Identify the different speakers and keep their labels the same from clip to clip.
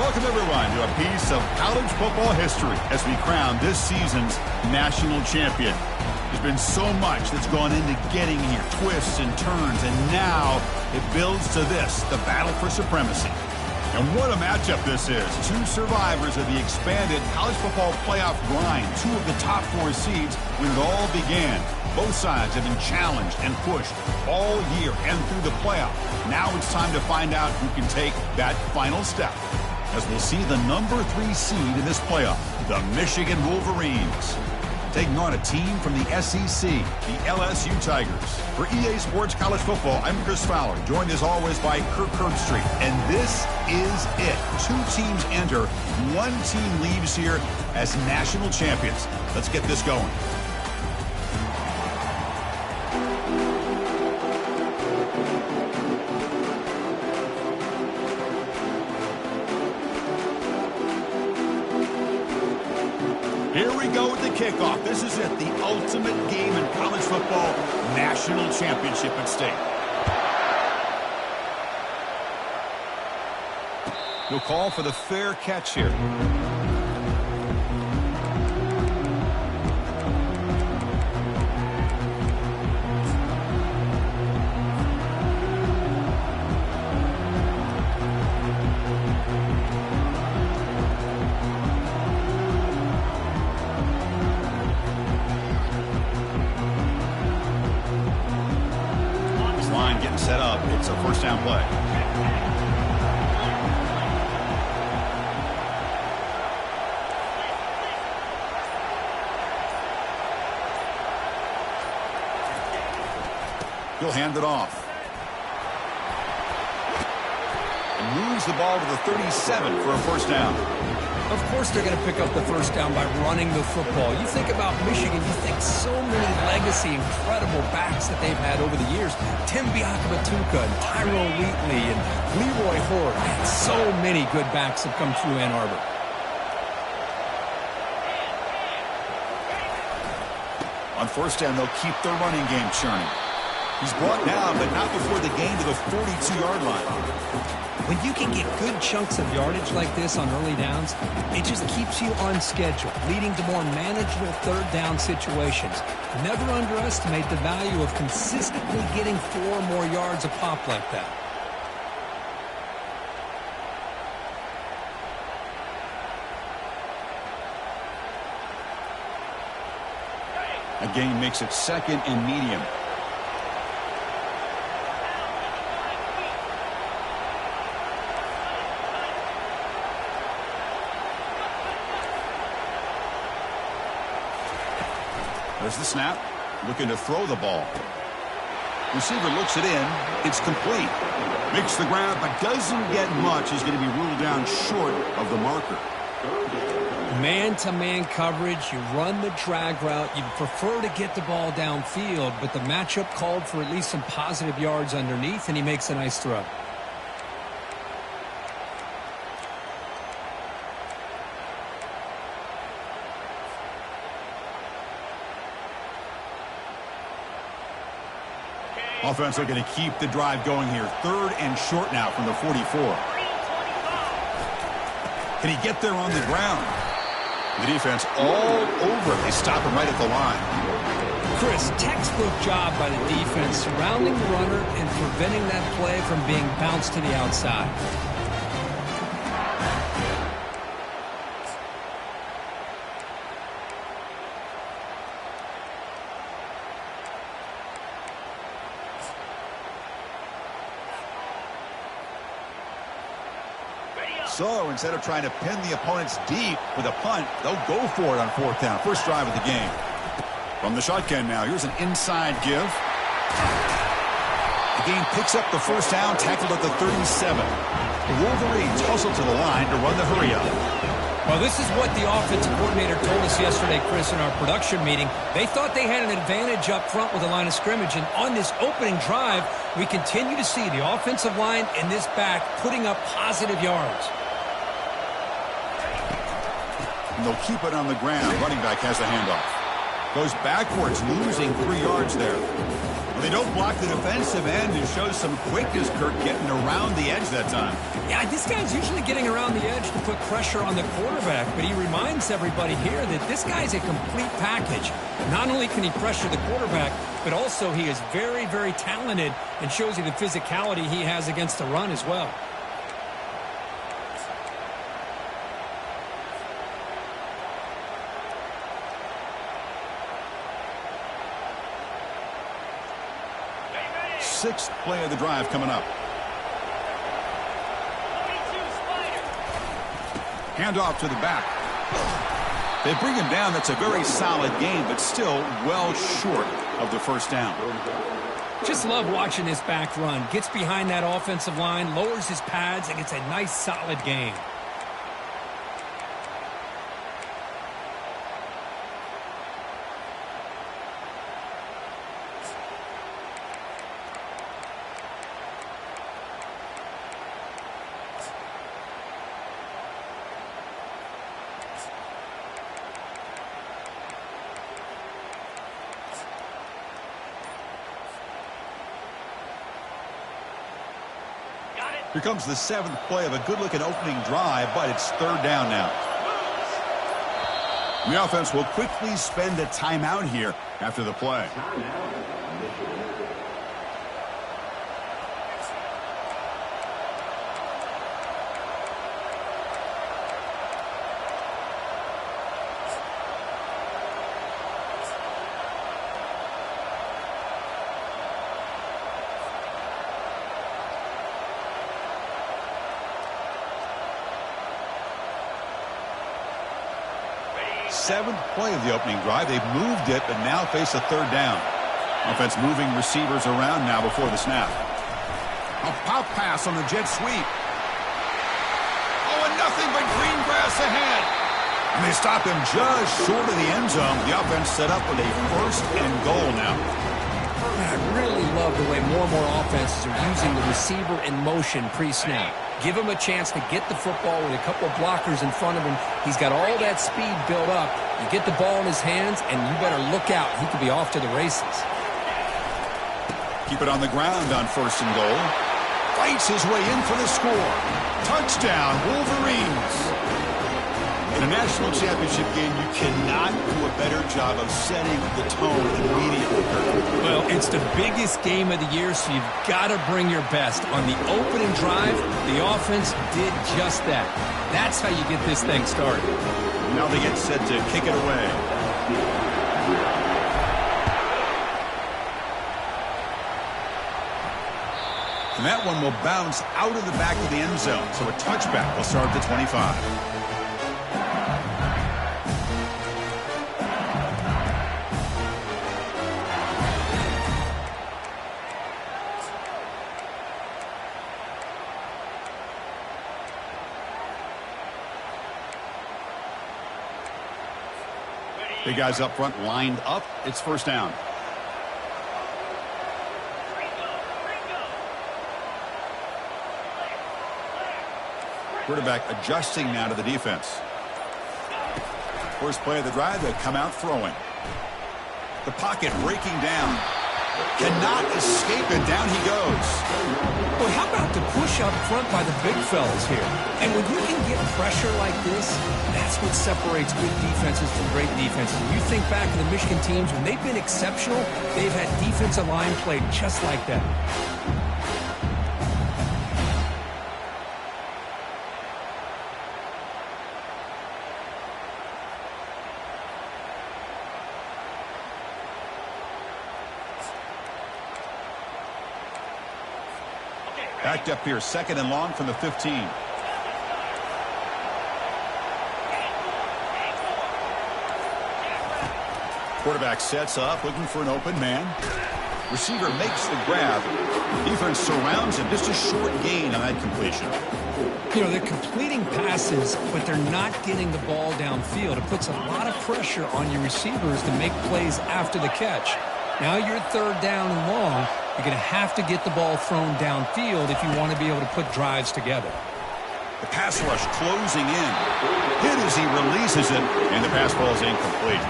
Speaker 1: Welcome, everyone, to a piece of college football history as we crown this season's national champion. There's been so much that's gone into getting here, twists and turns, and now it builds to this, the battle for supremacy. And what a matchup this is. Two survivors of the expanded college football playoff grind, two of the top four seeds when it all began. Both sides have been challenged and pushed all year and through the playoff. Now it's time to find out who can take that final step, as we'll see the number 3 seed in this playoff, the Michigan Wolverines, taking on a team from the SEC, the LSU Tigers. For EA Sports College Football, I'm Chris Fowler, joined as always by Kirk Herbstreit. And this is it. 2 teams enter, 1 team leaves here as national champions. Let's get this going. Here we go with the kickoff. This is it, the ultimate game in college football, national championship at stake. He'll call for the fair catch here. Set up. It's a first down play. He'll hand it off. And moves the ball to the 37 for a first down.
Speaker 2: Of course they're going to pick up the first down by running the football. You think about Michigan, you think so many legacy, incredible backs that they've had over the years. Tim Biakabatuka and Tyrone Wheatley and Leroy Horde. So many good backs have come through Ann Arbor.
Speaker 1: On first down, they'll keep their running game churning. He's brought down, but not before the gain to the 42-yard line.
Speaker 2: When you can get good chunks of yardage like this on early downs, it just keeps you on schedule, leading to more manageable third down situations. Never underestimate the value of consistently getting 4 or more yards a pop like that.
Speaker 1: A gain makes it second and medium. There's the snap, looking to throw the ball. Receiver looks it in. It's complete. Makes the grab, but doesn't get much. He's going to be ruled down short of the marker.
Speaker 2: Man-to-man coverage, you run the drag route. You prefer to get the ball downfield, but the matchup called for at least some positive yards underneath, and he makes a nice throw.
Speaker 1: Offense are going to keep the drive going here. 3rd and short now from the 44. Can he get there on the ground? The defense all over it. They stop him right at the line.
Speaker 2: Chris, textbook job by the defense surrounding the runner and preventing that play from being bounced to the outside.
Speaker 1: So instead of trying to pin the opponents deep with a punt, they'll go for it on 4th down. First drive of the game. From the shotgun now, here's an inside give. The game picks up the first down, tackled at the 37. The Wolverines hustle to the line to run the hurry up.
Speaker 2: Well, this is what the offensive coordinator told us yesterday, Chris, in our production meeting. They thought they had an advantage up front with the line of scrimmage, and on this opening drive, we continue to see the offensive line and this back putting up positive yards.
Speaker 1: And they'll keep it on the ground. Running back has the handoff. Goes backwards, losing 3 yards there. Well, they don't block the defensive end and shows some quickness, Kirk, getting around the edge that time.
Speaker 2: Yeah, this guy's usually getting around the edge to put pressure on the quarterback, but he reminds everybody here that this guy's a complete package. Not only can he pressure the quarterback, but also he is very, very talented and shows you the physicality he has against the run as well.
Speaker 1: Sixth play of the drive coming up. Handoff to the back. They bring him down. That's a very solid game, but still well short of the first down.
Speaker 2: Just love watching this back run. Gets behind that offensive line, lowers his pads, and gets a nice solid gain.
Speaker 1: Here comes the 7th play of a good-looking opening drive, but it's 3rd down now. The offense will quickly spend a timeout here after the play. Seventh play of the opening drive. They've moved it, but now face a 3rd down. Offense moving receivers around now before the snap. A pop pass on the jet sweep. Oh, and nothing but green grass ahead. And they stop him just short of the end zone. The offense set up with a 1st and goal now.
Speaker 2: I really love the way more and more offenses are using the receiver in motion pre-snap. Give him a chance to get the football with a couple of blockers in front of him. He's got all that speed built up. You get the ball in his hands, and you better look out. He could be off to the races.
Speaker 1: Keep it on the ground on 1st and goal. Fights his way in for the score. Touchdown, Wolverines. In a national championship game, you cannot do a better job of setting the tone immediately.
Speaker 2: Well, it's the biggest game of the year, so you've got to bring your best. On the opening drive, the offense did just that. That's how you get this thing started.
Speaker 1: Now they get set to kick it away. And that one will bounce out of the back of the end zone, so a touchback will start at the 25. Big guys up front lined up. It's 1st down. Quarterback adjusting now to the defense. First play of the drive, they come out throwing. The pocket breaking down. Cannot escape it. Down he goes.
Speaker 2: Well, how about the push up front by the big fellas here? And when you can get pressure like this, that's what separates good defenses from great defenses. When you think back to the Michigan teams, when they've been exceptional, they've had defensive line played just like that.
Speaker 1: Backed up here, 2nd and long from the 15. Quarterback sets up, looking for an open man. Receiver makes the grab. Defense surrounds him. Just a short gain on that completion.
Speaker 2: You know, they're completing passes, but they're not getting the ball downfield. It puts a lot of pressure on your receivers to make plays after the catch. Now you're 3rd down and long. You're going to have to get the ball thrown downfield if you want to be able to put drives together.
Speaker 1: The pass rush closing in. Hit as he releases it, and the pass ball is incomplete.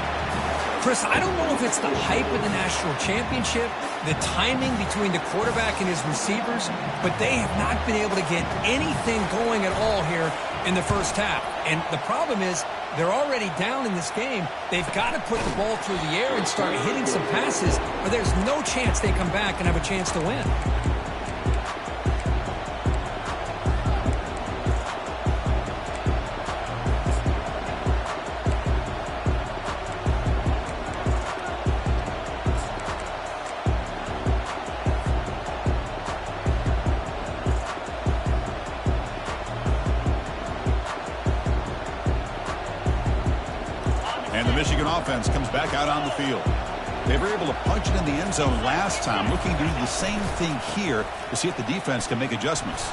Speaker 2: Chris, I don't know if it's the hype of the national championship, the timing between the quarterback and his receivers, but they have not been able to get anything going at all here in the first half. And the problem is they're already down in this game. They've got to put the ball through the air and start hitting some passes, or there's no chance they come back and have a chance to win.
Speaker 1: And the Michigan offense comes back out on the field. They were able to punch it in the end zone last time, looking to do the same thing here to see if the defense can make adjustments.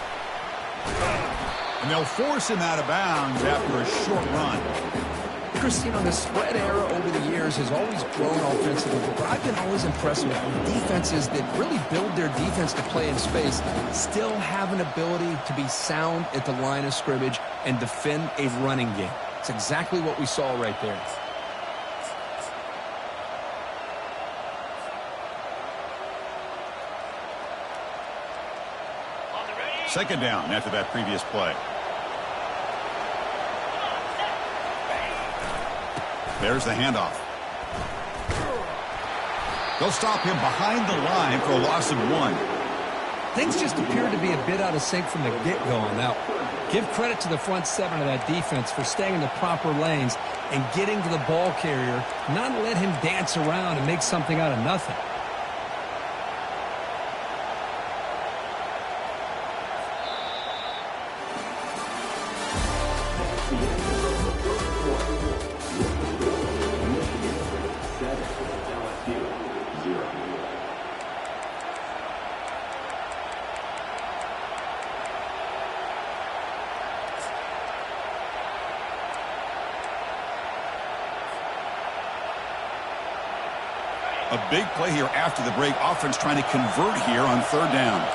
Speaker 1: And they'll force him out of bounds after a short run.
Speaker 2: Chris, you know, the spread era over the years has always grown offensively, but I've been always impressed with defenses that really build their defense to play in space, still have an ability to be sound at the line of scrimmage and defend a running game. It's exactly what we saw right there.
Speaker 1: Second down after that previous play. There's the handoff. They'll stop him behind the line for a loss of 1.
Speaker 2: Things just appear to be a bit out of sync from the get-go on that one. Give credit to the front seven of that defense for staying in the proper lanes and getting to the ball carrier, not let him dance around and make something out of nothing.
Speaker 1: A big play here after the break. Offense trying to convert here on third down.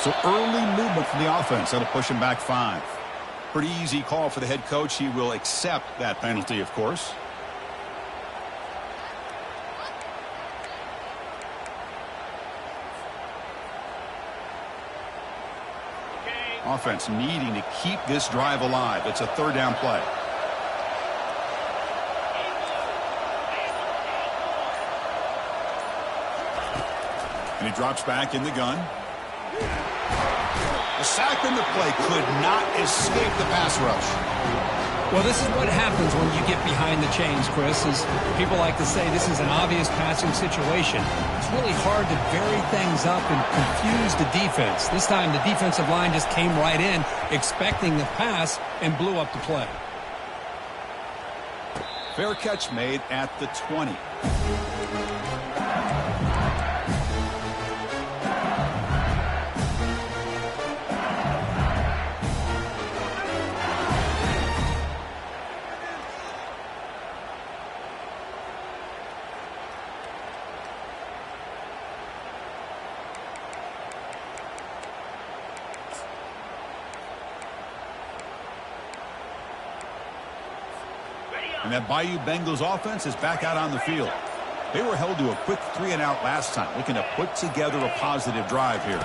Speaker 1: So early movement from the offense. That'll push him back 5. Pretty easy call for the head coach. He will accept that penalty, of course. Offense needing to keep this drive alive. It's a third down play. And he drops back in the gun. The sack in the play could not escape the pass rush.
Speaker 2: Well, this is what happens when you get behind the chains, Chris. As people like to say, this is an obvious passing situation. It's really hard to vary things up and confuse the defense. This time, the defensive line just came right in, expecting the pass, and blew up the play.
Speaker 1: Fair catch made at the 20. And that Bayou Bengals offense is back out on the field. They were held to a quick 3-and-out last time, looking to put together a positive drive here.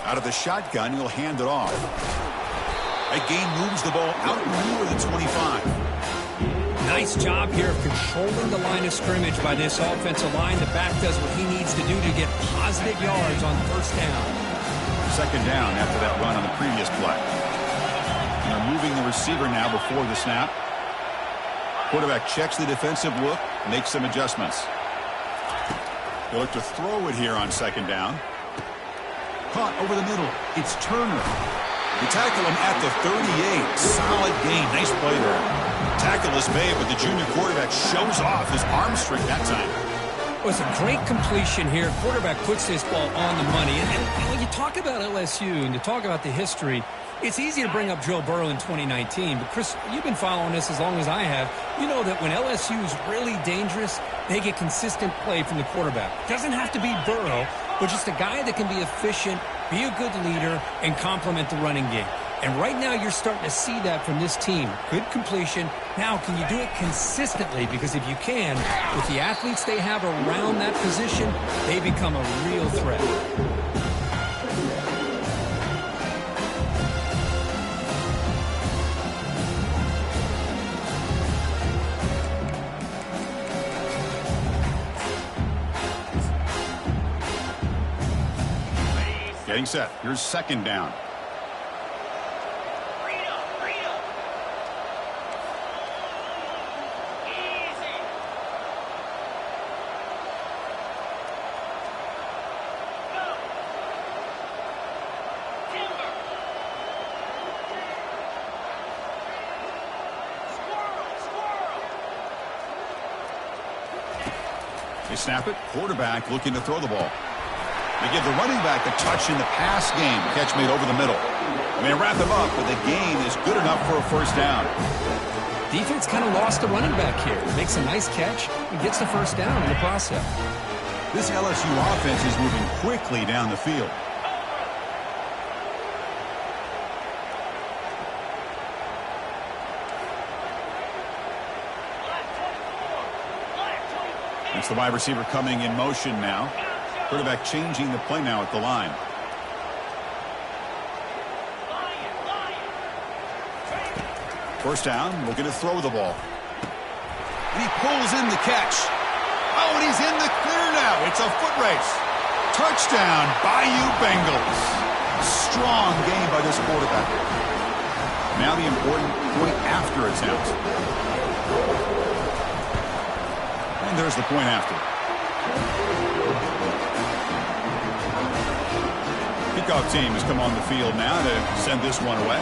Speaker 1: Out of the shotgun, he'll hand it off. That gain moves the ball out near the 25.
Speaker 2: Nice job here of controlling the line of scrimmage by this offensive line. The back does what he needs to do to get positive yards on first down.
Speaker 1: Second down after that run on the previous play. And they're moving the receiver now before the snap. Quarterback checks the defensive look, makes some adjustments. They'll look to throw it here on second down. Caught over the middle. It's Turner. They tackle him at the 38. Solid gain. Nice play there. Tackle is made, but the junior quarterback shows off his arm strength that time.
Speaker 2: It was a great completion here. Quarterback puts this ball on the money. And when you talk about LSU and you talk about the history, it's easy to bring up Joe Burrow in 2019, but Chris, you've been following this as long as I have. You know that when LSU is really dangerous, they get consistent play from the quarterback. Doesn't have to be Burrow, but just a guy that can be efficient, be a good leader, and complement the running game. And right now you're starting to see that from this team. Good completion. Now, can you do it consistently? Because if you can, with the athletes they have around that position, they become a real threat.
Speaker 1: Getting set. Here's second down. They snap it. Quarterback looking to throw the ball. They give the running back the touch in the pass game. Catch made over the middle. And they wrap him up, but the gain is good enough for a first down.
Speaker 2: Defense kind of lost the running back here. Makes a nice catch and gets the first down in the process.
Speaker 1: This LSU offense is moving quickly down the field. It's the wide receiver coming in motion now. Quarterback changing the play now at the line. First down, looking to throw the ball. And he pulls in the catch. Oh, and he's in the clear now. It's a foot race. Touchdown, Bayou Bengals. Strong game by this quarterback. Now the important point after attempt. And there's the point after. Kickoff team has come on the field now to send this one away.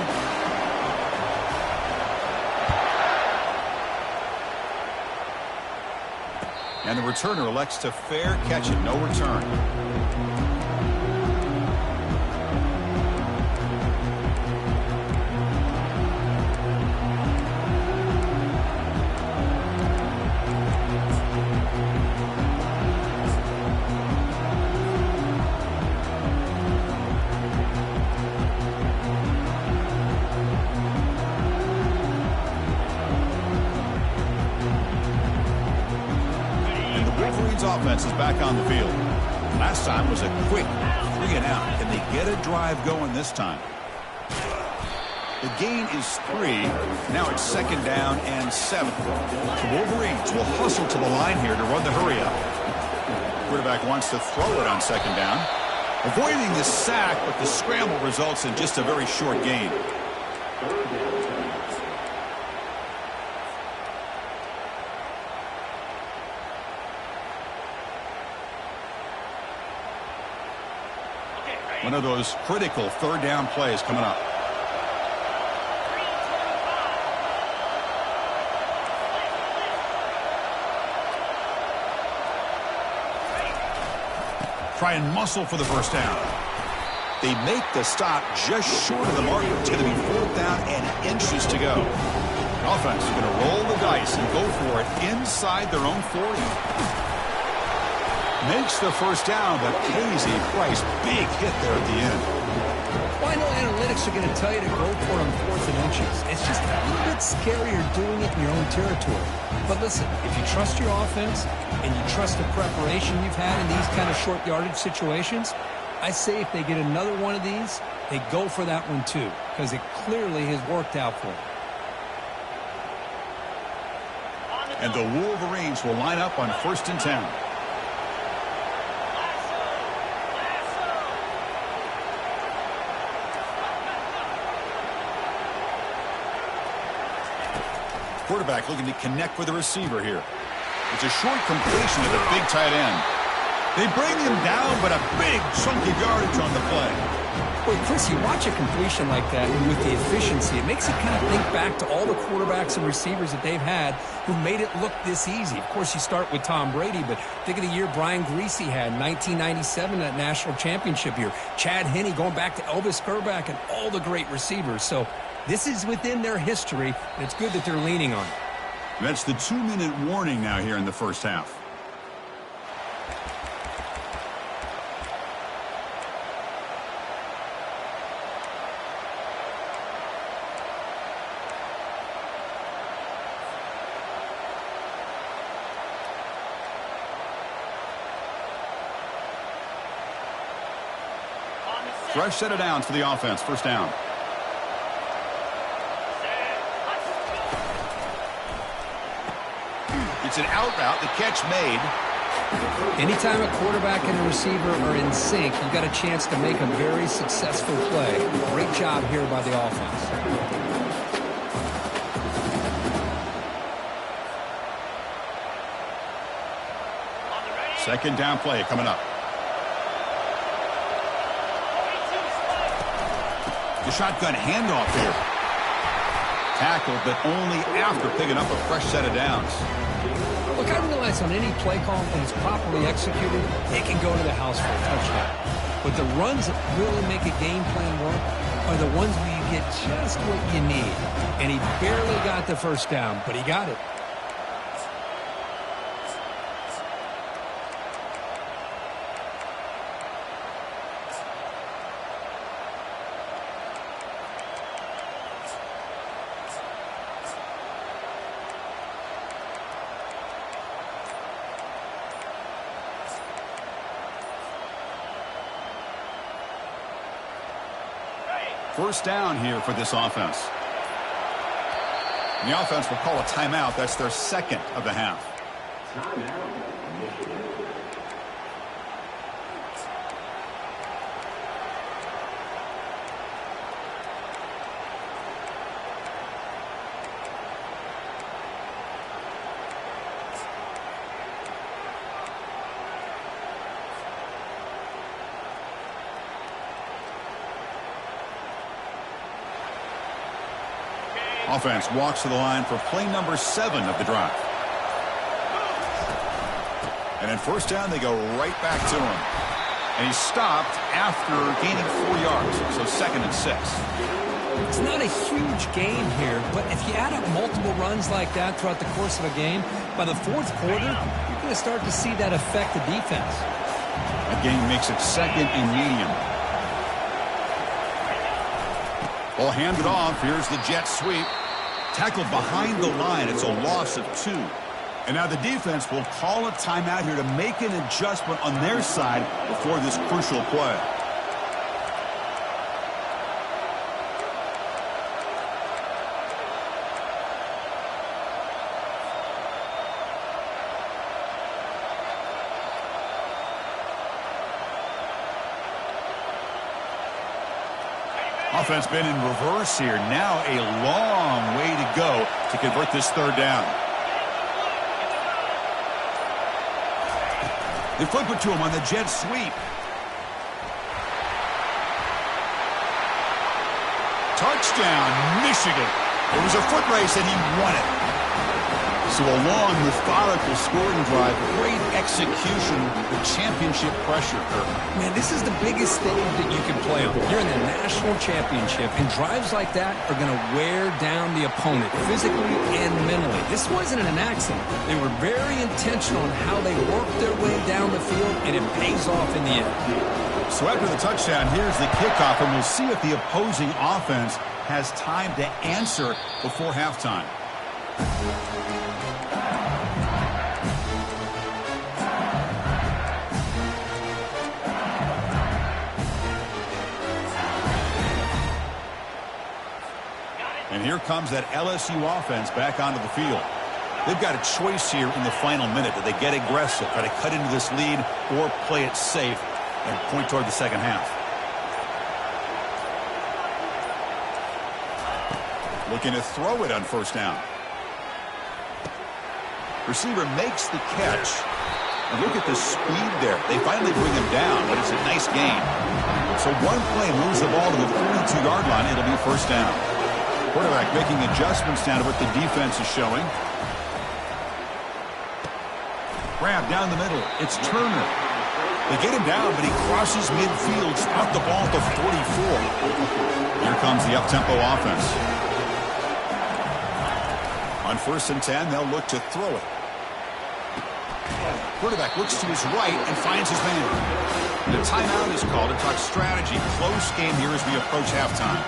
Speaker 1: And the returner elects to fair catch it, no return. Offense is back on the field. Last time was a quick 3-and-out. Can they get a drive going this time? The gain is 3. Now it's second down and 7. The Wolverines will hustle to the line here to run the hurry up. Quarterback wants to throw it on second down. Avoiding the sack, but the scramble results in just a very short gain. One of those critical third down plays coming up. Try and muscle for the first down. They make the stop just short of the marker. It's going to be fourth down and inches to go. The offense is going to roll the dice and go for it inside their own 40. Makes the first down, but pays a price. Big hit there at the end.
Speaker 2: Well, I know analytics are going to tell you to go for it on 4th and inches. It's just a little bit scarier doing it in your own territory. But listen, if you trust your offense and you trust the preparation you've had in these kind of short yardage situations, I say if they get another one of these, they go for that one too, because it clearly has worked out for them.
Speaker 1: And the Wolverines will line up on 1st and 10. Quarterback looking to connect with the receiver here. It's a short completion to the big tight end. They bring him down, but a big chunk of yardage on the play.
Speaker 2: Well, Chris, you watch a completion like that, and with the efficiency, it makes you kind of think back to all the quarterbacks and receivers that they've had who made it look this easy. Of course, you start with Tom Brady, but think of the year Brian Griese had in 1997, that national championship year. Chad Henne going back to Elvis Grbac and all the great receivers. So this is within their history, and it's good that they're leaning on it.
Speaker 1: That's the 2-minute warning now here in the first half. Fresh set of downs for the offense. First down. It's an out route. The catch made.
Speaker 2: Anytime a quarterback and a receiver are in sync, you've got a chance to make a very successful play. Great job here by the offense.
Speaker 1: Second down play coming up. The shotgun handoff here. Tackled, but only after picking up a fresh set of downs.
Speaker 2: Look, I realize on any play call, when it's properly executed, it can go to the house for a touchdown. But the runs that really make a game plan work are the ones where you get just what you need. And he barely got the first down, but he got it.
Speaker 1: First down here for this offense. And the offense will call a timeout. That's their second of the half. Offense walks to the line for play number 7 of the drive. And in first down, they go right back to him. And he's stopped after gaining 4 yards, so second and 6.
Speaker 2: It's not a huge gain here, but if you add up multiple runs like that throughout the course of a game, by the fourth quarter, you're going to start to see that affect the defense.
Speaker 1: That gain makes it second and medium. Ball handed off. Here's the jet sweep. Tackled behind the line. It's a loss of 2. And now the defense will call a timeout here to make an adjustment on their side before this crucial play. Offense been in reverse here. Now a long way to go to convert this third down. They flip it to him on the jet sweep. Touchdown, Michigan. It was a foot race and he won it. So a long, methodical scoring drive, great execution with championship pressure.
Speaker 2: Man, this is the biggest thing that you can play on. You're in the national championship, and drives like that are going to wear down the opponent physically and mentally. This wasn't an accident. They were very intentional on how they worked their way down the field, and it pays off in the end.
Speaker 1: So after the touchdown, here's the kickoff, and we'll see if the opposing offense has time to answer before halftime. And here comes that LSU offense back onto the field. They've got a choice here in the final minute. Do they get aggressive, try to cut into this lead, or play it safe and point toward the second half? Looking to throw it on first down. Receiver makes the catch. And look at the speed there. They finally bring him down, but it's a nice gain. So one play moves the ball to the 42-yard line. It'll be first down. Quarterback making adjustments down to what the defense is showing. Grab down the middle. It's Turner. They get him down, but he crosses midfield, out the ball to 44. Here comes the up-tempo offense. On first and 10, they'll look to throw it. Quarterback looks to his right and finds his man. And a timeout is called to talk strategy. Close game here as we approach halftime.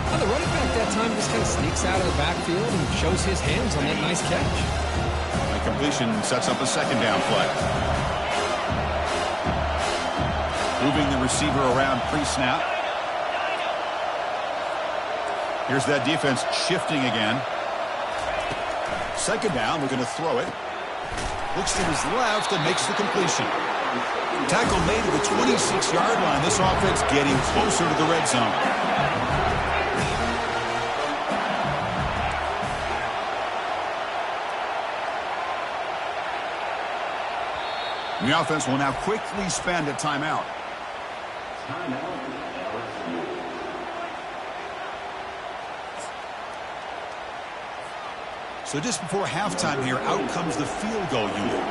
Speaker 2: Well, the running back that time just kind of sneaks out of the backfield and shows his hands on that nice catch.
Speaker 1: The completion sets up a second down play. Moving the receiver around pre-snap. Here's that defense shifting again. Second down, we're going to throw it. Looks to his left and makes the completion. Tackle made at the 26-yard line. This offense getting closer to the red zone. The offense will now quickly spend a timeout. So just before halftime here, out comes the field goal unit.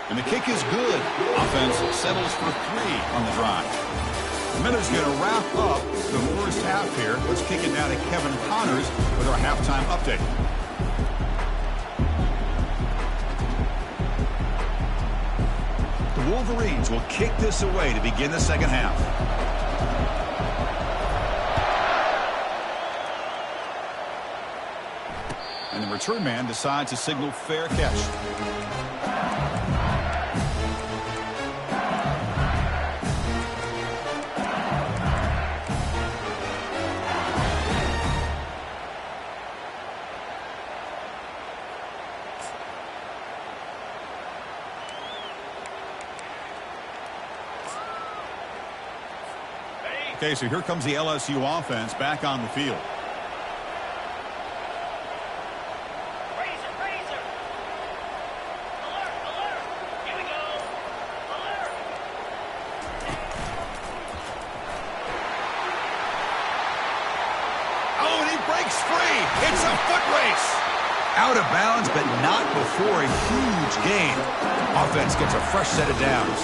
Speaker 1: And the kick is good. Offense settles for 3 on the drive. The minute's going to wrap up the first half here. Let's kick it now to Kevin Connors with our halftime update. The Wolverines will kick this away to begin the second half. And the return man decides to signal fair catch. Okay, so here comes the LSU offense back on the field.
Speaker 3: Razor, razor. Alert, alert. Here we go. Alert.
Speaker 1: Oh, and he breaks free. It's a foot race. Out of bounds, but not before a huge gain. Offense gets a fresh set of downs.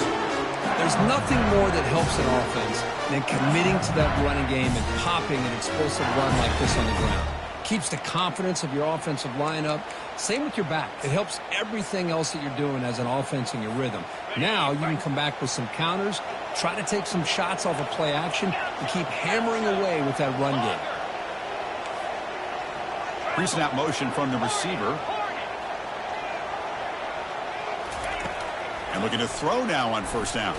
Speaker 2: There's nothing more that helps an offense than committing to that running game and popping an explosive run like this on the ground. Keeps the confidence of your offensive lineup. Same with your back. It helps everything else that you're doing as an offense in your rhythm. Now you can come back with some counters, try to take some shots off of play action, and keep hammering away with that run game.
Speaker 1: Pre-snap motion from the receiver. And looking to throw now on first down.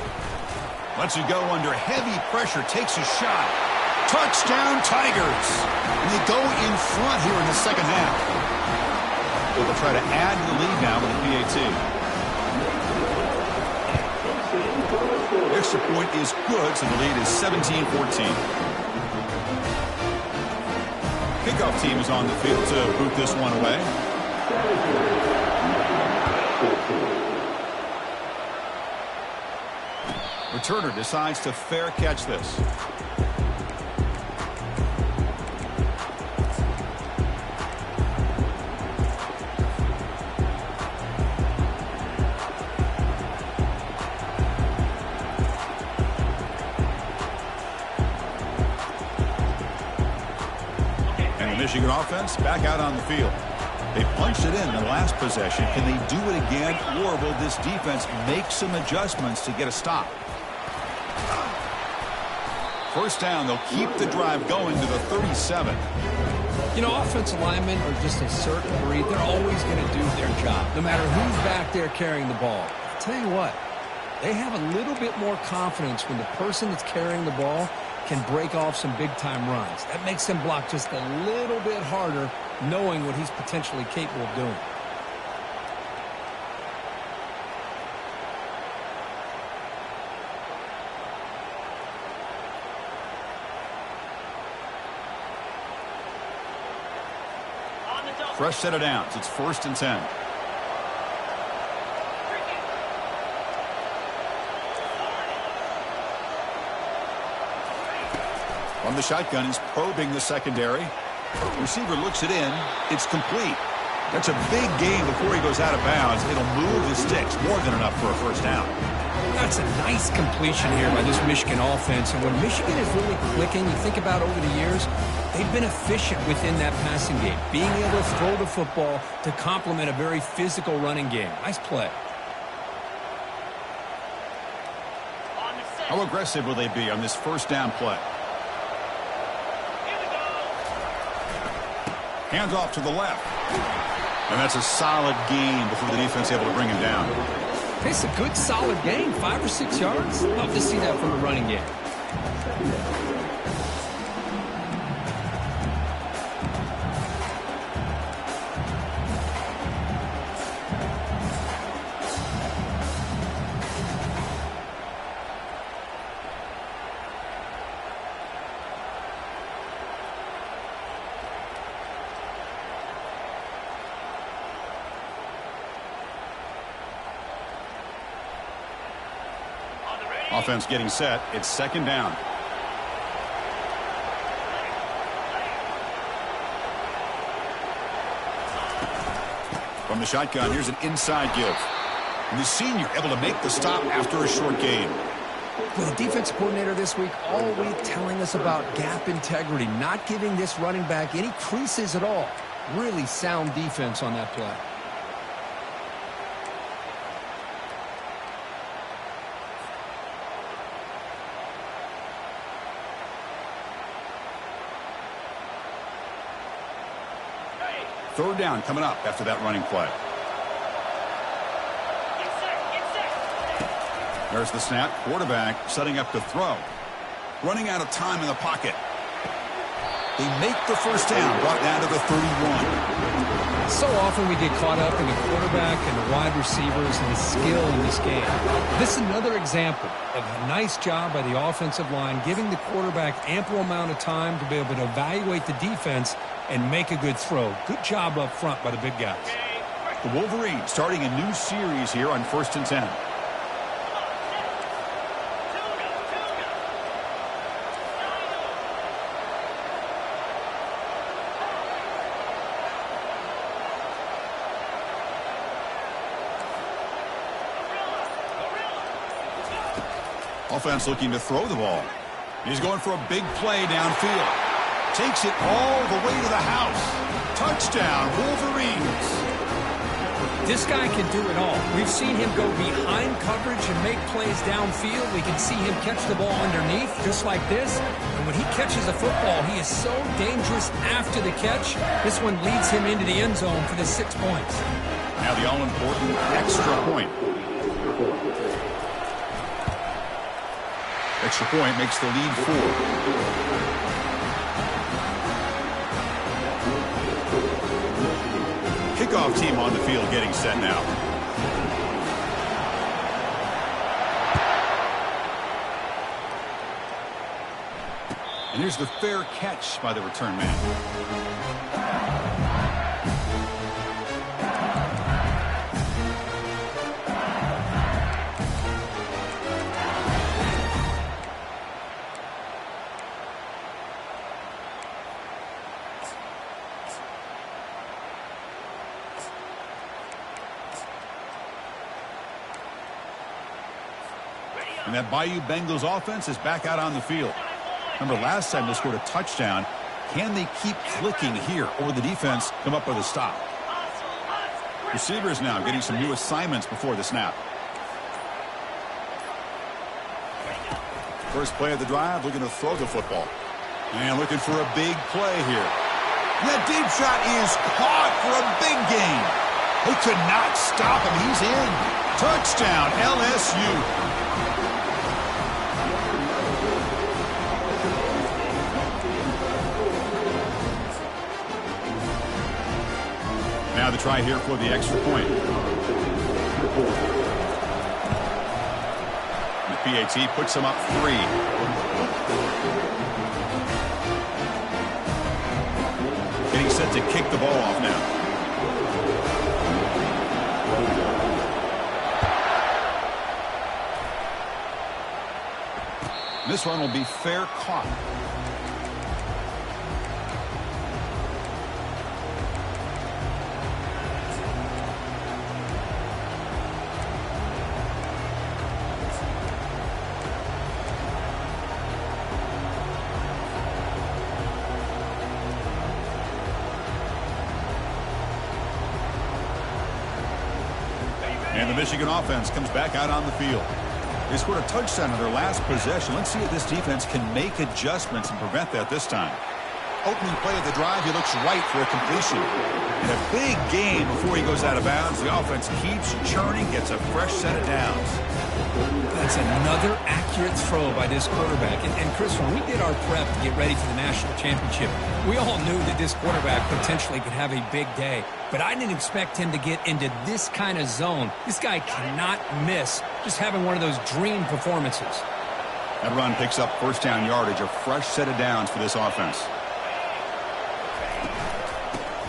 Speaker 1: Lets it go under heavy pressure. Takes a shot. Touchdown, Tigers. And they go in front here in the second half. They'll try to add to the lead now with a PAT. Extra point is good, so the lead is 17-14. Kickoff team is on the field to boot this one away. Returner decides to fair catch this. And the Michigan offense back out on the field. They punched it in the last possession. Can they do it again, or will this defense make some adjustments to get a stop? First down, they'll keep the drive going to the 37.
Speaker 2: You know, offensive linemen are just a certain breed. They're always going to do their job, no matter who's back there carrying the ball. I'll tell you what, they have a little bit more confidence when the person that's carrying the ball can break off some big-time runs. That makes them block just a little bit harder, knowing what he's potentially capable of doing.
Speaker 1: Fresh set of downs. It's 1st and 10. From the shotgun, he's probing the secondary. Receiver looks it in. It's complete. That's a big gain before he goes out of bounds. It'll move the sticks. More than enough for a first down.
Speaker 2: That's a nice completion here by this Michigan offense. And when Michigan is really clicking, you think about over the years, they've been efficient within that passing game, being able to throw the football to complement a very physical running game. Nice play.
Speaker 1: How aggressive will they be on this first down play? Hands off to the left. And that's a solid gain before the defense able to bring him down.
Speaker 2: It's a good, solid gain, 5 or 6 yards. Love to see that from the running game.
Speaker 1: Offense getting set. It's second down. From the shotgun, here's an inside give. And the senior able to make the stop after a short gain.
Speaker 2: Well, the defense coordinator this week all week telling us about gap integrity, not giving this running back any creases at all. Really sound defense on that play.
Speaker 1: Third down coming up after that running play. There's the snap. Quarterback setting up to throw. Running out of time in the pocket. They make the first down, brought down to the 31.
Speaker 2: So often we get caught up in the quarterback and the wide receivers and the skill in this game. This is another example of a nice job by the offensive line, giving the quarterback ample amount of time to be able to evaluate the defense and make a good throw. Good job up front by the big guys.
Speaker 1: The Wolverines starting a new series here on 1st and 10. Offense looking to throw the ball. He's going for a big play downfield. Takes it all the way to the house. Touchdown, Wolverines.
Speaker 2: This guy can do it all. We've seen him go behind coverage and make plays downfield. We can see him catch the ball underneath, just like this. And when he catches a football, he is so dangerous after the catch. This one leads him into the end zone for the 6 points.
Speaker 1: Now the all-important extra point. Extra point makes the lead 4. Kickoff team on the field getting set now. And here's the fair catch by the return man. And that Bayou Bengals offense is back out on the field. Remember, last time they scored a touchdown. Can they keep clicking here, or the defense come up with a stop? Receivers now getting some new assignments before the snap. First play of the drive, looking to throw the football. And looking for a big play here. And that deep shot is caught for a big gain. They could not stop him. He's in. Touchdown, LSU. Now the try here for the extra point. The PAT puts him up 3. Getting set to kick the ball off now. This one will be fair caught. And the Michigan offense comes back out on the field. They scored a touchdown on their last possession. Let's see if this defense can make adjustments and prevent that this time. Opening play of the drive, he looks right for a completion. And a big game before he goes out of bounds. The offense keeps churning, gets a fresh set of downs.
Speaker 2: That's another accurate throw by this quarterback. And Chris, when we did our prep to get ready for the national championship, we all knew that this quarterback potentially could have a big day. But I didn't expect him to get into this kind of zone. This guy cannot miss just having one of those dream performances.
Speaker 1: That run picks up first down yardage, a fresh set of downs for this offense.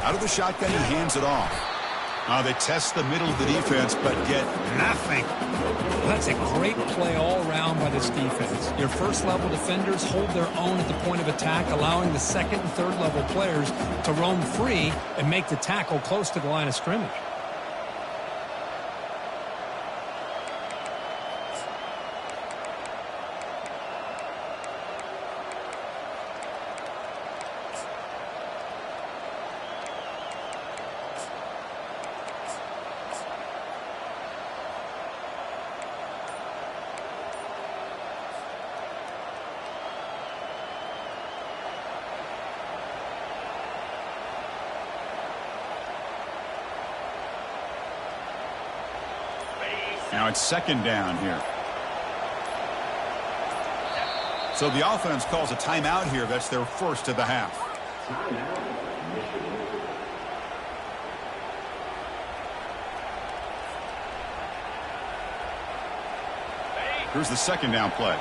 Speaker 1: Out of the shotgun, he hands it off. They test the middle of the defense, but get nothing.
Speaker 2: Well, that's a great play all around by this defense. Your first-level defenders hold their own at the point of attack, allowing the second and third-level players to roam free and make the tackle close to the line of scrimmage.
Speaker 1: Now it's second down here. So the offense calls a timeout here. That's their first of the half. Here's the second down play.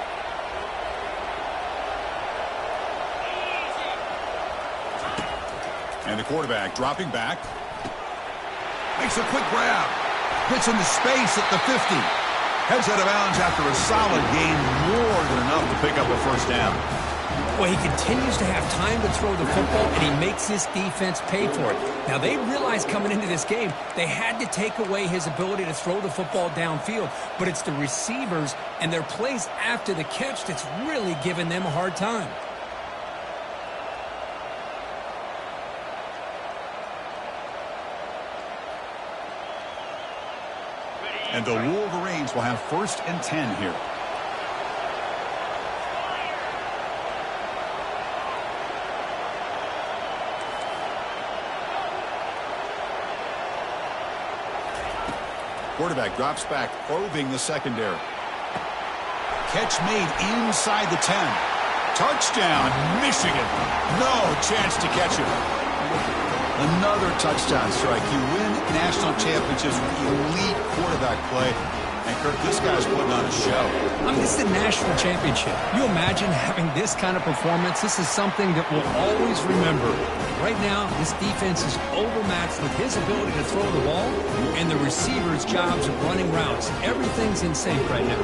Speaker 1: And the quarterback dropping back. Makes a quick grab. Gets into space at the 50. Heads out of bounds after a solid gain, more than enough to pick up a first down.
Speaker 2: Well, he continues to have time to throw the football, and he makes this defense pay for it. Now, they realized coming into this game, they had to take away his ability to throw the football downfield, but it's the receivers and their plays after the catch that's really giving them a hard time.
Speaker 1: And the Wolverines will have first and 10 here. Quarterback drops back, probing the secondary. Catch made inside the 10. Touchdown, Michigan. No chance to catch him. Another touchdown strike. You win national championships with elite quarterback play. And, Kirk, this guy's putting on a show.
Speaker 2: I mean, this is a national championship. You imagine having this kind of performance? This is something that we'll always remember. Right now, this defense is overmatched with his ability to throw the ball and the receivers' jobs of running routes. Everything's in sync right now.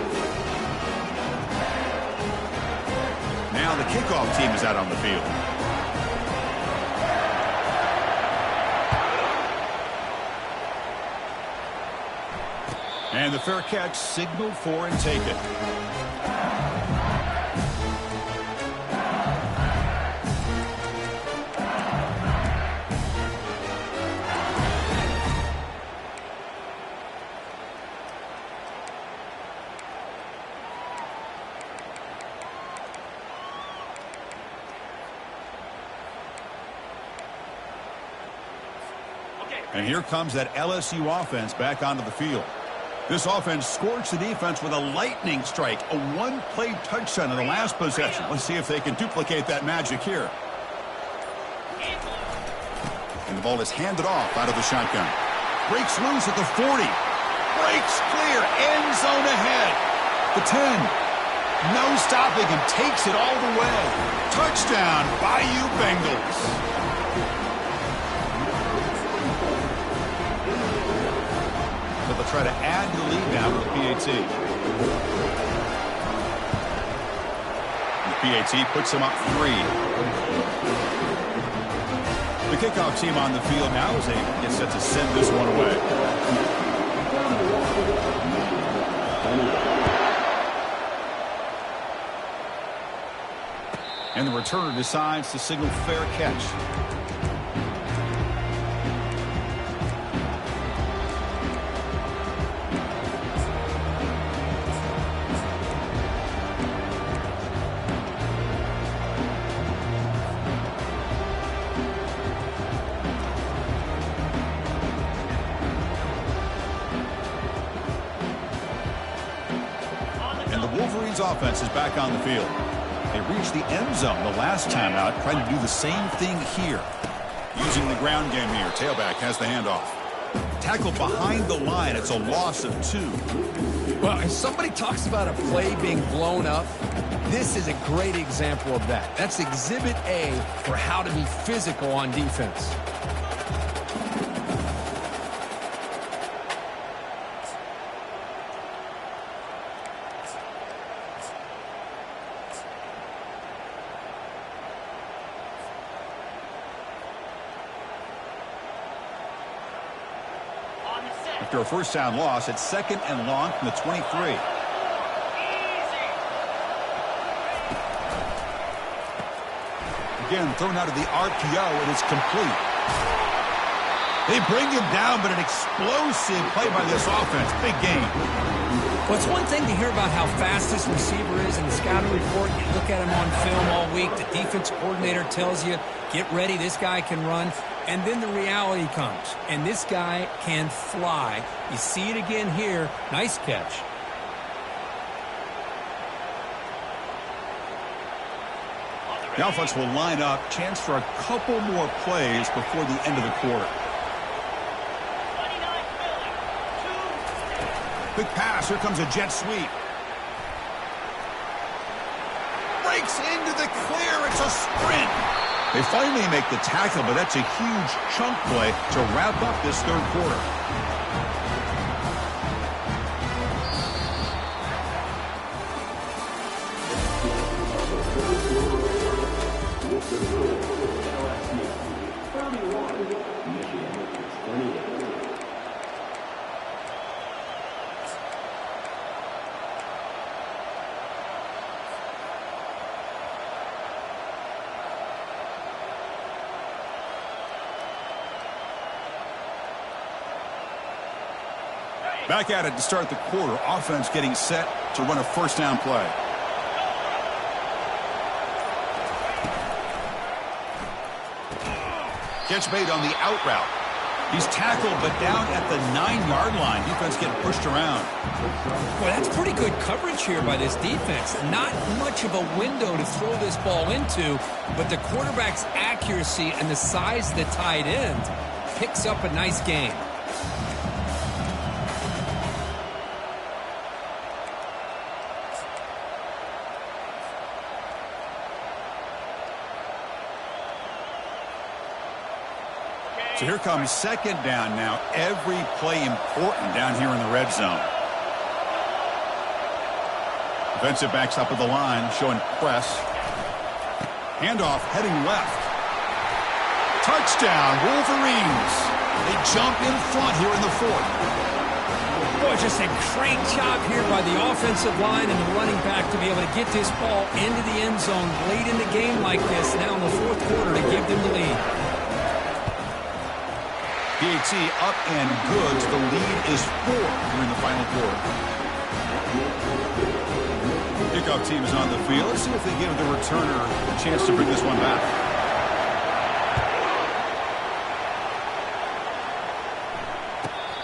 Speaker 1: Now the kickoff team is out on the field. And the fair catch signaled for and taken. And here comes that LSU offense back onto the field. This offense scorched the defense with a lightning strike, a one-play touchdown in the last possession. Let's see if they can duplicate that magic here. And the ball is handed off out of the shotgun. Breaks loose at the 40. Breaks clear, end zone ahead. The 10. No stopping him, takes it all the way. Touchdown, Bayou Bengals. They'll try to add to the lead now with the PAT. The PAT puts them up 3. The kickoff team on the field now as they get set to send this one away. And the returner decides to signal fair catch. Vikings offense is back on the field. They reached the end zone the last time out, trying to do the same thing here. Using the ground game here, tailback has the handoff. Tackle behind the line, it's a loss of 2.
Speaker 2: Well, if somebody talks about a play being blown up, this is a great example of that. That's exhibit A for how to be physical on defense.
Speaker 1: After a first down loss, it's 2nd and long from the 23. Again, thrown out of the RPO, and it's complete. They bring him down, but an explosive play by this offense. Big game.
Speaker 2: Well, it's one thing to hear about how fast this receiver is in the scouting report. You look at him on film all week. The defense coordinator tells you, get ready, this guy can run. And then the reality comes, and this guy can fly. You see it again here. Nice catch.
Speaker 1: The offense will line up. Chance for a couple more plays before the end of the quarter. Quick pass. Here comes a jet sweep. Breaks into the clear. It's a sprint. They finally make the tackle, but that's a huge chunk play to wrap up this third quarter. Back at it to start the quarter. Offense getting set to run a first down play. Catch made on the out route. He's tackled, but down at the 9-yard line. Defense getting pushed around.
Speaker 2: Well, that's pretty good coverage here by this defense. Not much of a window to throw this ball into, but the quarterback's accuracy and the size of the tight end picks up a nice game.
Speaker 1: So here comes second down now. Every play important down here in the red zone. Defensive backs up at the line, showing press. Handoff heading left. Touchdown, Wolverines. They jump in front here in the fourth.
Speaker 2: Boy, just a great job here by the offensive line and the running back to be able to get this ball into the end zone late in the game like this, now in the fourth quarter to give them the lead.
Speaker 1: PAT up and good. The lead is 4 here in the final quarter. Kickoff team is on the field. Let's see if they give the returner a chance to bring this one back.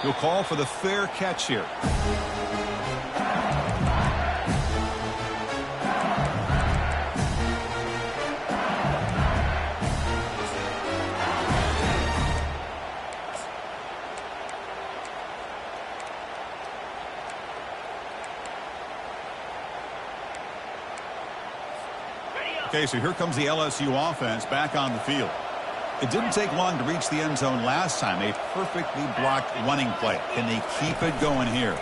Speaker 1: He'll call for the fair catch here. Okay, so here comes the LSU offense back on the field. It didn't take long to reach the end zone last time. A perfectly blocked running play. Can they keep it going here?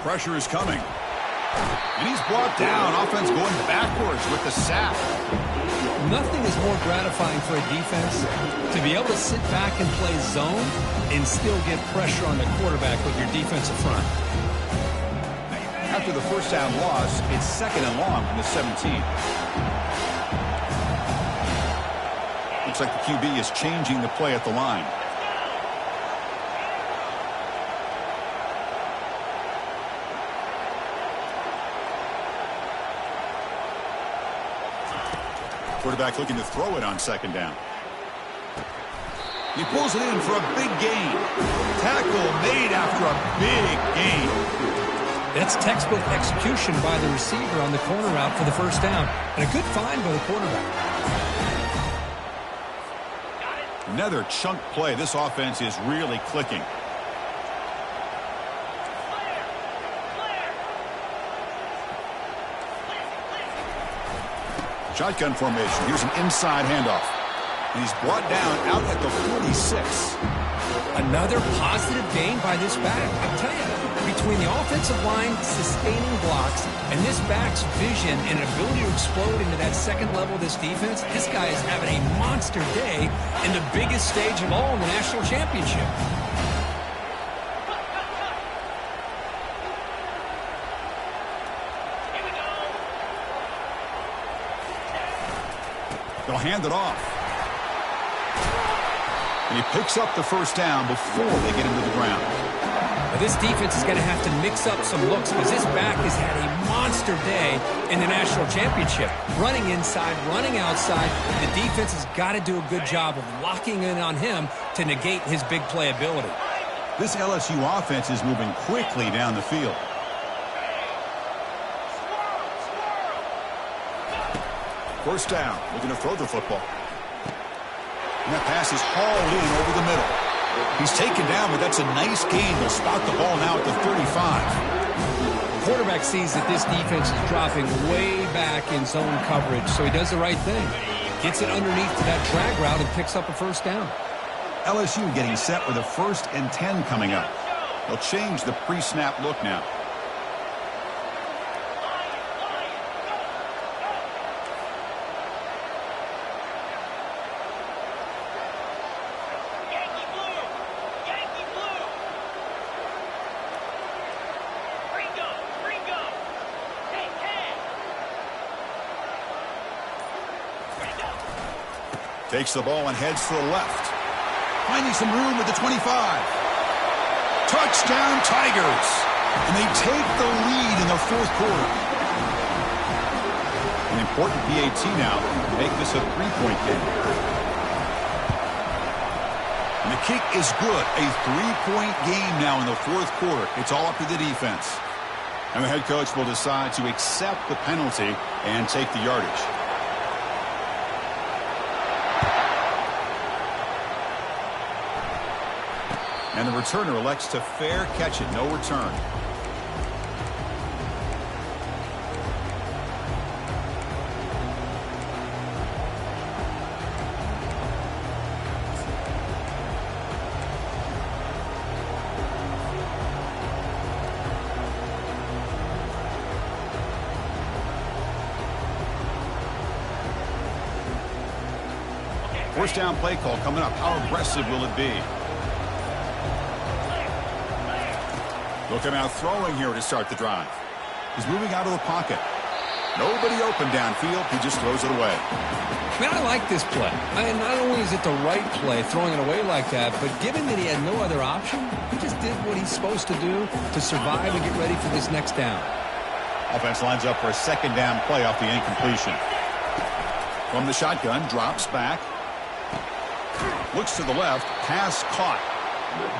Speaker 1: Pressure is coming. And he's brought down. Offense going backwards with the sack.
Speaker 2: Nothing is more gratifying for a defense to be able to sit back and play zone and still get pressure on the quarterback with your defensive front.
Speaker 1: After the first down loss, it's second and long from the 17. Looks like the QB is changing the play at the line. Quarterback looking to throw it on second down. He pulls it in for a big gain. Tackle made after a big gain.
Speaker 2: That's textbook execution by the receiver on the corner route for the first down. And a good find by the quarterback.
Speaker 1: Another chunk play. This offense is really clicking. Shotgun formation. Here's an inside handoff. And he's brought down out at the 46.
Speaker 2: Another positive gain by this back. I'll tell you, between the offensive line sustaining blocks and this back's vision and ability to explode into that second level of this defense, this guy is having a monster day in the biggest stage of all in the national championship.
Speaker 1: They'll hand it off. And he picks up the first down before they get into the ground.
Speaker 2: But this defense is going to have to mix up some looks because this back has had a monster day in the national championship. Running inside, running outside. The defense has got to do a good job of locking in on him to negate his big play ability.
Speaker 1: This LSU offense is moving quickly down the field. First down, looking to throw the football. And that pass is hauled in over the middle. He's taken down, but that's a nice gain. They'll spot the ball now at the 35.
Speaker 2: The quarterback sees that this defense is dropping way back in zone coverage, so he does the right thing. Gets it underneath to that drag route and picks up a first down.
Speaker 1: LSU getting set with a 1st and 10 coming up. They'll change the pre-snap look now. Takes the ball and heads to the left. Finding some room at the 25. Touchdown Tigers. And they take the lead in the 4th quarter. An important PAT now to make this a 3-point game. And the kick is good. A 3-point game now in the 4th quarter. It's all up to the defense. And the head coach will decide to accept the penalty and take the yardage. And the returner elects to fair catch it. No return. First down play call coming up. How aggressive will it be? Looking out throwing here to start the drive. He's moving out of the pocket. Nobody open downfield. He just throws it away.
Speaker 2: Man, I like this play. Not only is it the right play, throwing it away like that, but given that he had no other option, he just did what he's supposed to do to survive and get ready for this next down.
Speaker 1: Offense lines up for a 2nd down play off the incompletion. From the shotgun, drops back. Looks to the left. Pass caught.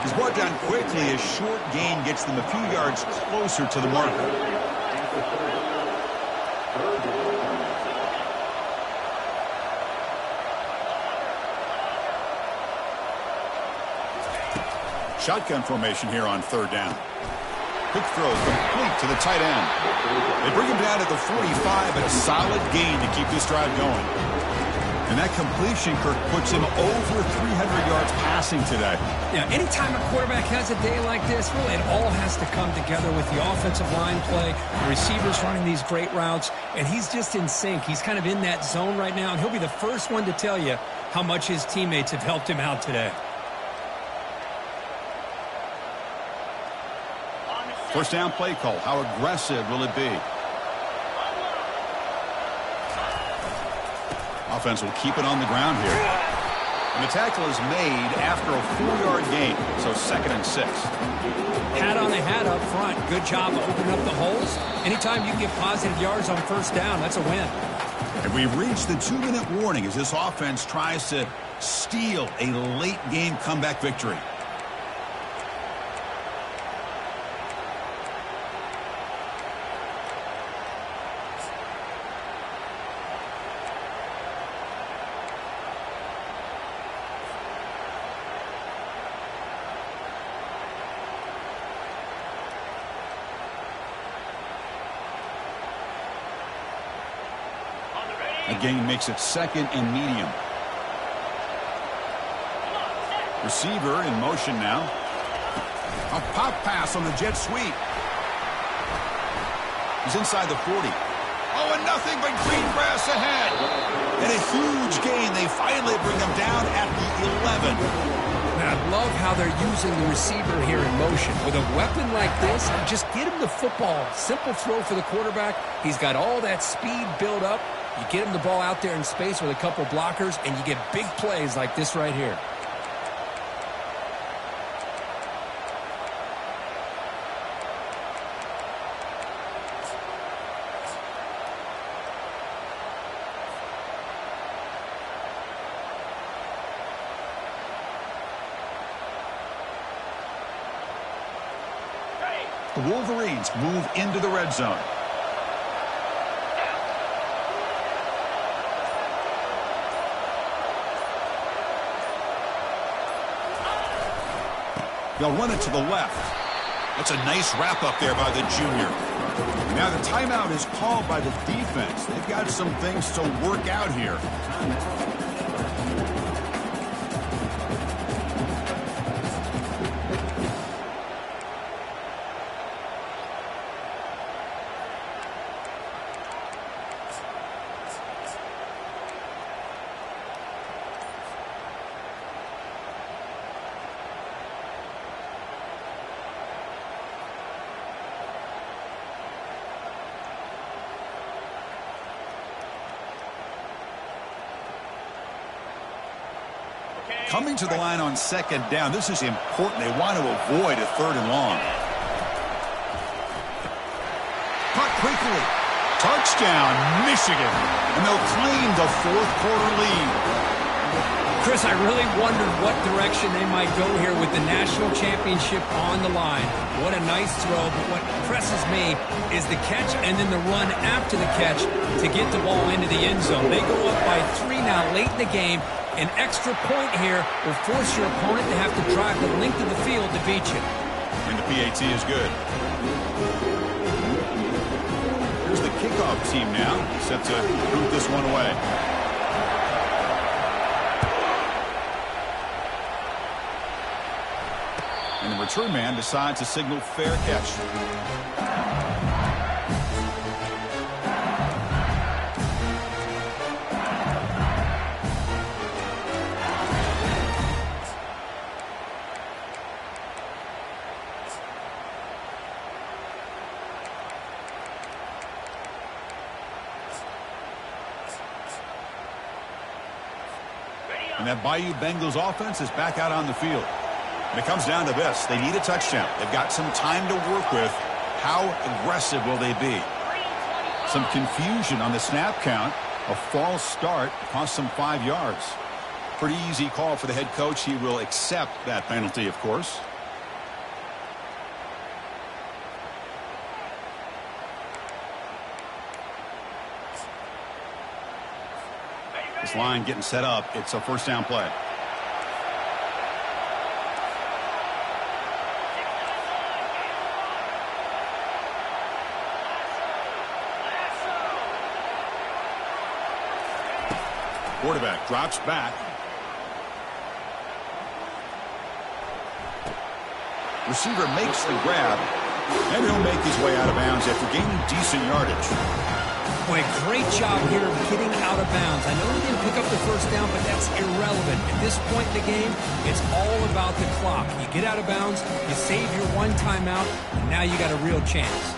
Speaker 1: He's brought down quickly. A short gain gets them a few yards closer to the marker. Shotgun formation here on 3rd down. Quick throw complete to the tight end. They bring him down at the 45, but a solid gain to keep this drive going. And that completion, Kirk, puts him over 300 yards passing today.
Speaker 2: Yeah, anytime a quarterback has a day like this, really it all has to come together with the offensive line play, the receivers running these great routes, and he's just in sync. He's kind of in that zone right now, and he'll be the first one to tell you how much his teammates have helped him out today.
Speaker 1: First down play call. How aggressive will it be? Offense will keep it on the ground here. And the tackle is made after a 4-yard gain, so 2nd and 6.
Speaker 2: Hat on the hat up front. Good job of opening up the holes. Anytime you can get positive yards on first down, that's a win.
Speaker 1: And we've reached the 2-minute warning as this offense tries to steal a late-game comeback victory. A gain makes it second and medium. Receiver in motion now. A pop pass on the jet sweep. He's inside the 40. Oh, and nothing but green grass ahead. And a huge gain. They finally bring him down at the 11.
Speaker 2: And I love how they're using the receiver here in motion. With a weapon like this, just get him the football. Simple throw for the quarterback. He's got all that speed built up. You get him the ball out there in space with a couple blockers, and you get big plays like this right here.
Speaker 1: The Wolverines move into the red zone. They'll run it to the left. That's a nice wrap up there by the junior. Now the timeout is called by the defense. They've got some things to work out here. Coming to the line on second down, this is important. They want to avoid a third and long. Caught quickly. Touchdown, Michigan. And they'll claim the fourth quarter lead.
Speaker 2: Chris, I really wondered what direction they might go here with the national championship on the line. What a nice throw, but what impresses me is the catch and then the run after the catch to get the ball into the end zone. They go up by 3 now late in the game. An extra point here will force your opponent to have to drive the length of the field to beat you.
Speaker 1: And the PAT is good. Here's the kickoff team now, set to boot this one away. And the return man decides to signal fair catch. And that Bayou Bengals offense is back out on the field. And it comes down to this. They need a touchdown. They've got some time to work with. How aggressive will they be? Some confusion on the snap count. A false start cost them 5 yards. Pretty easy call for the head coach. He will accept that penalty, of course. This line getting set up. It's a first down play. Quarterback drops back. Receiver makes the grab, and he'll make his way out of bounds after gaining decent yardage.
Speaker 2: Boy, great job here of getting out of bounds. I know he didn't pick up the first down, but that's irrelevant. At this point in the game, it's all about the clock. You get out of bounds, you save your one timeout, and now you got a real chance.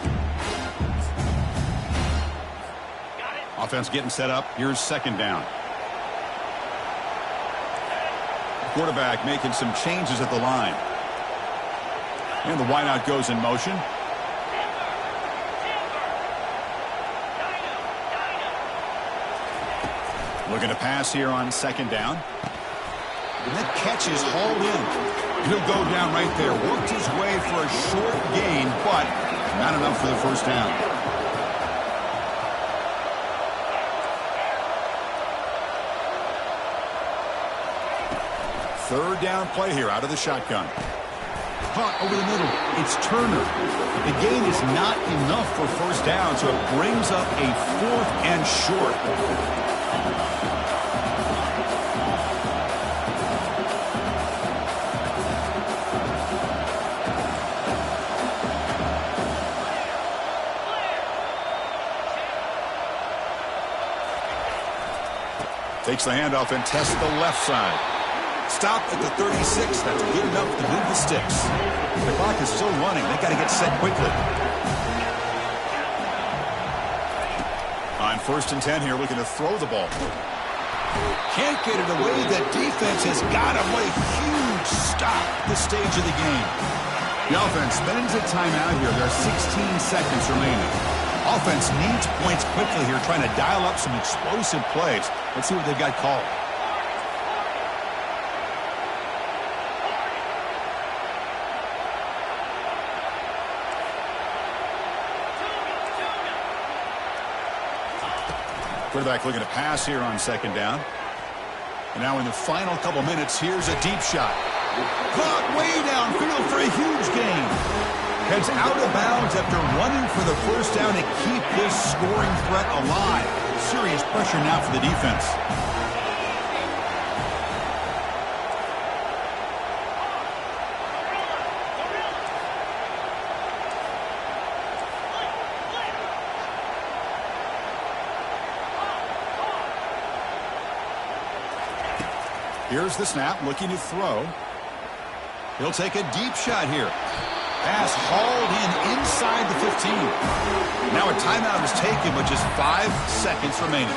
Speaker 1: Offense getting set up. Here's second down. Quarterback making some changes at the line. And the wideout goes in motion. Looking to pass here on second down. And that catch is hauled in. He'll go down right there. Worked his way for a short gain, but not enough for the first down. Third down play here out of the shotgun. Caught over the middle. It's Turner. The gain is not enough for first down, so it brings up a 4th and short. Takes the handoff and tests the left side. Stop at the 36. That's good enough to move the sticks. The clock is still running. They got to get set quickly. On 1st and 10 here, looking to throw the ball. Can't get it away. That defense has got him. What a huge stop at this stage of the game. The offense spending a timeout here. There are 16 seconds remaining. Offense needs points quickly here, trying to dial up some explosive plays. Let's see what they've got called. Quarterback looking to pass here on 2nd down. And now in the final couple minutes, here's a deep shot. Caught way downfield for a huge gain. Heads out of bounds after running for the 1st down to keep this scoring threat alive. Serious pressure now for the defense. Here's the snap, looking to throw. He'll take a deep shot here. Pass hauled in inside the 15. Now a timeout is taken with just 5 seconds remaining.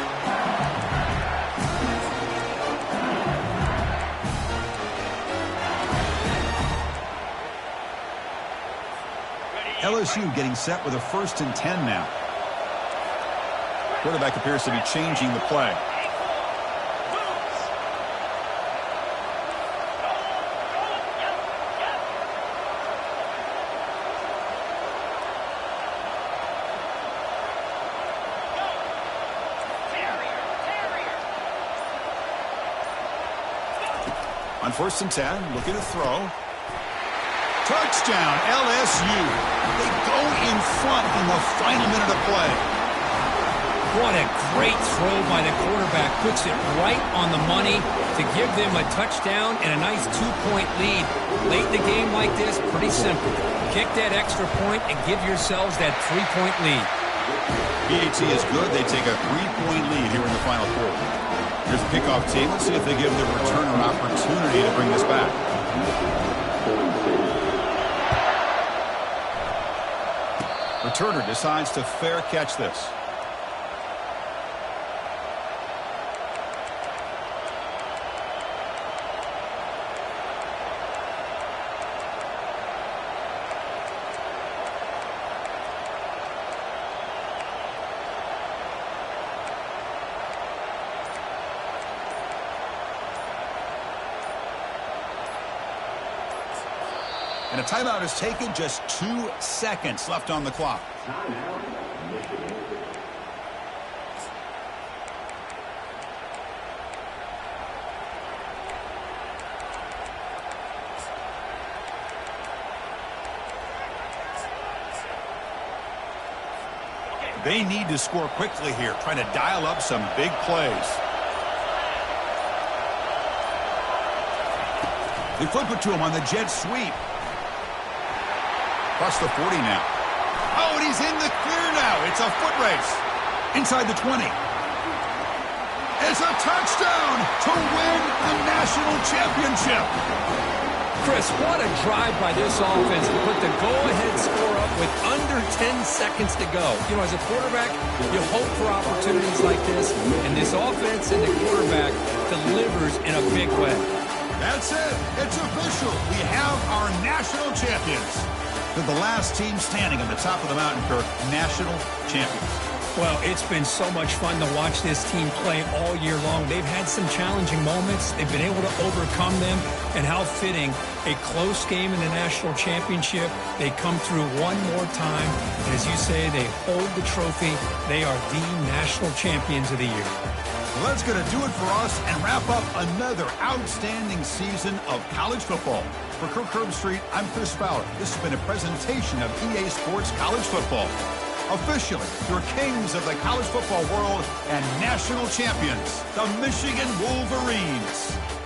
Speaker 1: LSU getting set with a 1st and 10 now. Quarterback appears to be changing the play. On 1st and 10, looking to throw. Touchdown, LSU. They go in front in the final minute of play.
Speaker 2: What a great throw by the quarterback. Puts it right on the money to give them a touchdown and a nice 2-point lead. Late in the game like this, pretty simple. Kick that extra point and give yourselves that 3-point lead.
Speaker 1: PAT is good. They take a 3-point lead here in the final quarter. Here's the kickoff team. Let's see if they give the returner an opportunity to bring this back. Returner decides to fair catch this. And a timeout is taken, just 2 seconds left on the clock. They need to score quickly here, trying to dial up some big plays. They flip it to him on the jet sweep. Across the 40 now. Oh, and he's in the clear now. It's a foot race. Inside the 20. It's a touchdown to win the national championship.
Speaker 2: Chris, what a drive by this offense to put the go-ahead score up with under 10 seconds to go. You know, as a quarterback, you hope for opportunities like this, and this offense and the quarterback delivers in a big way.
Speaker 1: That's it. It's official. We have our national champions. They're the last team standing on the top of the mountain, Kirk, national champions.
Speaker 2: Well, it's been so much fun to watch this team play all year long. They've had some challenging moments. They've been able to overcome them. And how fitting, a close game in the national championship. They come through one more time. And as you say, they hold the trophy. They are the national champions of the year.
Speaker 1: Well, that's going to do it for us and wrap up another outstanding season of college football. For Kirk Herbstreit, I'm Chris Fowler. This has been a presentation of EA Sports College Football. officially your kings of the college football world and national champions, the Michigan Wolverines.